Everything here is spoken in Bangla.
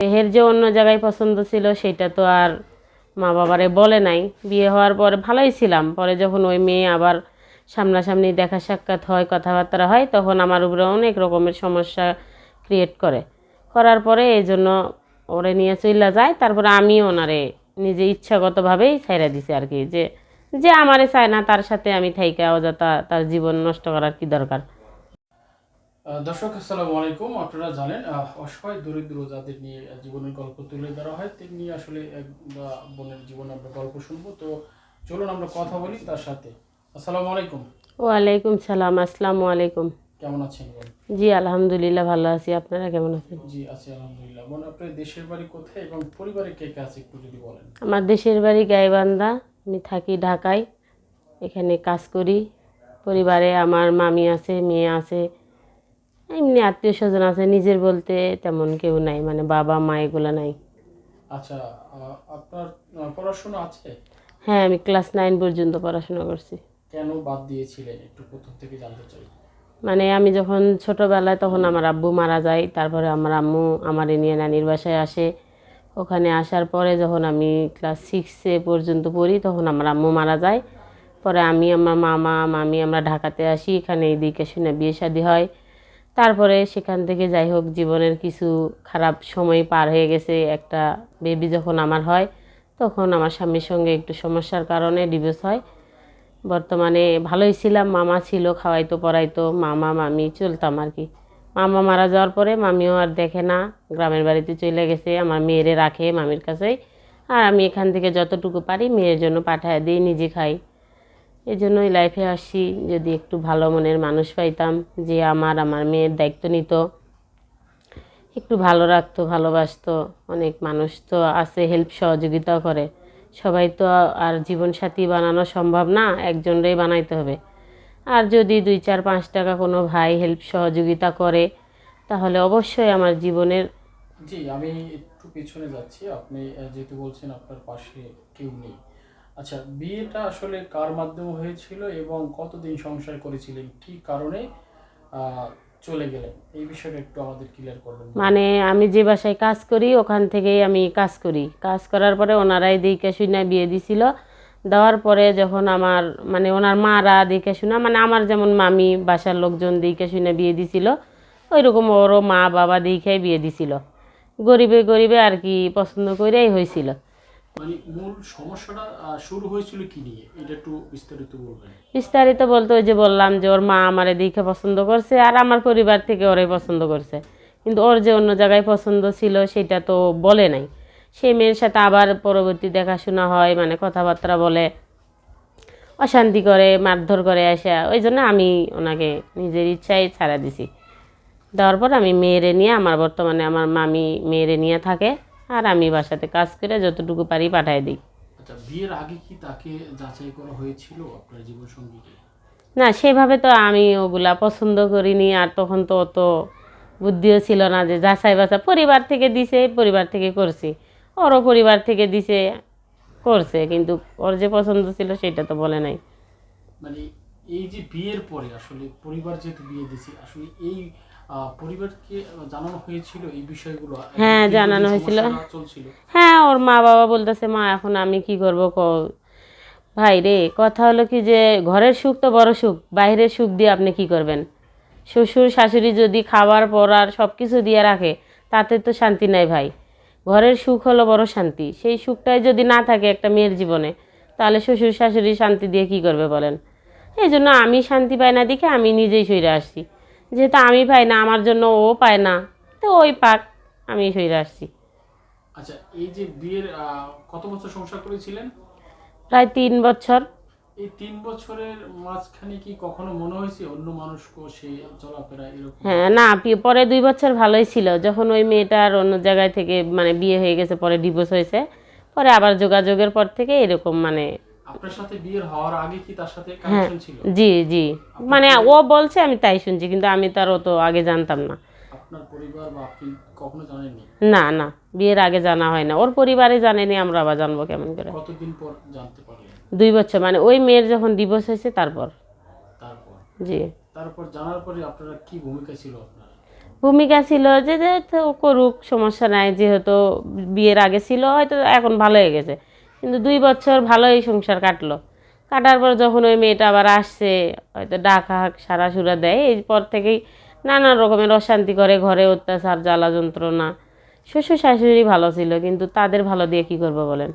এর যে অন্য জায়গায় পছন্দ ছিল সেটা তো আর মা বাবারে বলে নাই। বিয়ে হওয়ার পরে ভালোই ছিলাম, পরে যখন ওই মেয়ে আবার সামনাসামনি দেখা সাক্ষাৎ হয়, কথাবার্তা হয়, তখন আমার উপরে অনেক রকমের সমস্যা ক্রিয়েট করার পরে এই জন্য ওরে নিয়ে চইলা যায়। তারপরে আমি ওনারে নিজে ইচ্ছাগতভাবেই ছাইড়া দিছি আর কি, যে যে আমারে চায় না তার সাথে আমি থাইকা অযথা তার জীবন নষ্ট করার কি দরকার। দর্শক আসসালামু আলাইকুম। আপনারা জানেন অসহায় দরিদ্র যাদের নিয়ে জীবনের গল্প তুলে ধরা হয়, তেমনি আসলে এক বোনের জীবনে আমরা গল্প শুনবো। তো চলুন আমরা কথা বলি তার সাথে। আসসালামু আলাইকুম। ওয়ালাইকুম সালাম। আসসালামু আলাইকুম। কেমন আছেন বোন? জি আলহামদুলিল্লাহ ভালো আছি, আপনারা কেমন আছেন? জি আছি আলহামদুলিল্লাহ। বোন, আপনার দেশের বাড়ি কোথায় এবং পরিবারে কে কে আছে একটু যদি বলেন। আমার দেশের বাড়ি গাইবান্ধা, আমি থাকি ঢাকায়, এখানে কাজ করি। পরিবারে আমার মামি আছে, মেয়ে আছে, এমনি আত্মীয় স্বজন আছে, নিজের বলতে তেমন কেউ নাই, মানে বাবা মা এগুলো নাই। আচ্ছা, আপনার পড়াশোনা আছে? হ্যাঁ, আমি ক্লাস 9 পর্যন্ত পড়াশোনা করছি। কেন বাদ দিয়েছিলেন একটু প্রথম থেকে জানতে চাই। মানে আমি যখন ছোটোবেলায় তখন আমার আব্বু মারা যায়, তারপরে আমার আম্মু আমারে নিয়ে নানির বাসায় আসে। ওখানে আসার পরে যখন আমি ক্লাস 6 পর্যন্ত পড়ি তখন আমার আম্মু মারা যায়। পরে আমি, আমার মামা মামি আমরা ঢাকাতে আসি, এখানে এদিকে শুনে বিয়ে শাদী হয়। তারপরে সেখান থেকে যাই হোক জীবনের কিছু খারাপ সময় পার হয়ে গেছে। একটা বেবি যখন আমার হয় তখন আমার স্বামীর সঙ্গে একটু সমস্যার কারণে ডিভোর্স হয়। বর্তমানে ভালোই ছিলাম, মামা ছিল, খাওয়াইতো পড়াইতো, মামা মামি চলতাম আর কি। মামা মারা যাওয়ার পরে মামিও আর দেখে না, গ্রামের বাড়িতে চলে গেছে, আমার মেয়েরে রাখে মামির কাছেই। আর আমি এখান থেকে যতটুকু পারি মেয়ের জন্য পাঠায় দিই, নিজে খাই। এই জন্যই লাইফে আসি, যদি একটু ভালো মনের মানুষ পাইতাম যে আমার মেয়ের দায়িত্ব নিত, একটু ভালো রাখতো, ভালোবাসতো। অনেক মানুষ তো আছে হেল্প সহযোগিতা করে, সবাই তো আর জীবনসাথী বানানো সম্ভব না, একজনরেই বানাইতে হবে। আর যদি 2 4 5 টাকা কোনো ভাই হেল্প সহযোগিতা করে তাহলে অবশ্যই আমার জীবনের। জি, আমি একটু পিছনে যাচ্ছি। আপনি যেহেতু বলছেন আপনার পাশে কেউ নেই। আচ্ছা, বিয়েটা আসলে কার মাধ্যমে হয়েছিল এবং কতদিন সংসার করেছিলেন? কি কারণে আহ, চলে গেলেন? এই বিষয়টা একটু আমাদের ক্লিয়ার করবেন। মানে আমি যে বাসায় কাজ করি ওখান থেকেই আমি কাজ করি, কাজ করার পরে ওনারাই দেখে শুনে বিয়ে দিছিল। দেওয়ার পরে যখন আমার, মানে ওনার মারা দেখে শুনে, মানে আমার যেমন মামি বাসার লোকজন দেখে শুনে বিয়ে দিছিল, ওই রকম ওরও মা বাবা দেখেই বিয়ে দিছিল। গরিবে গরিবে আর কি পছন্দ করেই হয়েছিল। মানে মূল সমস্যাটা শুরু হয়েছিল কি নিয়ে, এটা একটু বিস্তারিত বলবেন। বিস্তারিত বলতে ওই যে বললাম যে ওর মা আমারে দেখে পছন্দ করছে, আর আমার পরিবার থেকে ওরাই পছন্দ করছে, কিন্তু ওর যে অন্য জায়গায় পছন্দ ছিল সেটা তো বলে নাই। সেই মেয়ের সাথে আবার পরবর্তী দেখাশোনা হয়, মানে কথাবার্তা বলে, অশান্তি করে, মারধর করে আসা। ওই জন্য আমি ওনাকে নিজের ইচ্ছায় ছাড়া দিছি। দেওয়ার পর আমি মেয়েরে নিয়ে, আমার বর্তমানে আমার মামি মেয়েরে নিয়ে থাকে, আর আমি বাসাতে কাজ করে যতটুকু পারি পাঠায় দিই। আচ্ছা, বিয়ের আগে কি তাকে যাচাই করা হয়েছিল আপনার জীবন সঙ্গীকে? না, সেভাবে তো আমি ওগুলা পছন্দ করিনি, আর তখন তো অত বুদ্ধিও ছিল না যে যাচাই বাছাই। পরিবার থেকে দিছে, পরিবার থেকে করছি, ওরও পরিবার থেকে দিছে, করছে, কিন্তু ওর যে পছন্দ ছিল সেটা তো বলে নাই। মানে এই যে বিয়ের পরে আসলে পরিবার যেহেতু বিয়ে দিছে, আসলে এই পরিবারকে জানানো হয়েছিল এই বিষয়গুলো এবং হ্যাঁ, দীর্ঘদিন জানানো হয়েছিল। সমস্যাটা চলছিল। হ্যাঁ, ওর মা বাবা বলতেছে, মা এখন আমি কি করবো ভাই রে, কথা হলো কি যে ঘরের সুখ তো বড় সুখ, বাইরের সুখ দিয়ে আপনি কি করবেন? শ্বশুর শাশুড়ি যদি খাবার পরার সব কিছু দিয়ে রাখে তাতে তো শান্তি নাই ভাই। ঘরের সুখ হলো বড় শান্তি, সেই সুখটাই যদি না থাকে একটা মেয়ের জীবনে, তাহলে শ্বশুর শাশুড়ি শান্তি দিয়ে কি করবে বলেন? এই জন্য আমি শান্তি পাই না দেখে আমি নিজেই সইরে আসছি। যেহেতু আমি পাই না, আমার জন্য ও পায় না, তো ওই পাক, আমি সইরে আসছি। আচ্ছা, এই যে বিয়ের কত বছর সংসার করেছিলেন? প্রায় 3 বছর। এই 3 বছরের মাঝখানে কি কখনো মনে হয়েছে অন্য মানুষকে সে চলাফেরা এরকম? হ্যাঁ, না, পরে 2 বছর ভালোই ছিল, যখন ওই মেয়েটার অন্য জায়গায় থেকে মানে বিয়ে হয়ে গেছে, পরে ডিভোর্স হয়েছে, পরে আবার যোগাযোগের পর থেকে এরকম মানে। আপনার সাথে বিয়ের হওয়ার আগে কি তার সাথে হ্যাঁ, কানেকশন ছিল? জি জি, মানে ও বলছে আমি তাই শুনছি, কিন্তু আমি তার অত আগে জানতাম না। আপনার পরিবার বা আপনি কখনো জানেননি? না না, বিয়ের আগে জানা হয় না, ওর পরিবারে জানেনি, আমরা আবার জানবো কেমন করে? কতদিন পর জানতে পারলেন? 2 বছর, মানে ওই মেয়ের যখন ডিভোর্স হয়েছে তারপর। তারপর? জি। তারপর জানার পরে আপনারা কি ভূমিকা ছিল আপনার? ভূমিকা ছিল যে যে তো করুক, সমস্যা নাই, যেহেতু বিয়ের আগে ছিল হয়তো এখন ভালো হয়ে গেছে। কিন্তু 2 বছর ভালোই সংসার কাটলো। কাটার পর যখন ওই মেয়েটা আবার আসছে, হয়তো ডাক হাক সারা সুরা দেয়, এরপর থেকেই নানা রকমের অশান্তি করে, ঘরে অত্যাচার জ্বালা যন্ত্রণা। শ্বশুর শাশুড়ি ভালো ছিল, কিন্তু তাদের ভালো দিয়ে কী করবো বলেন।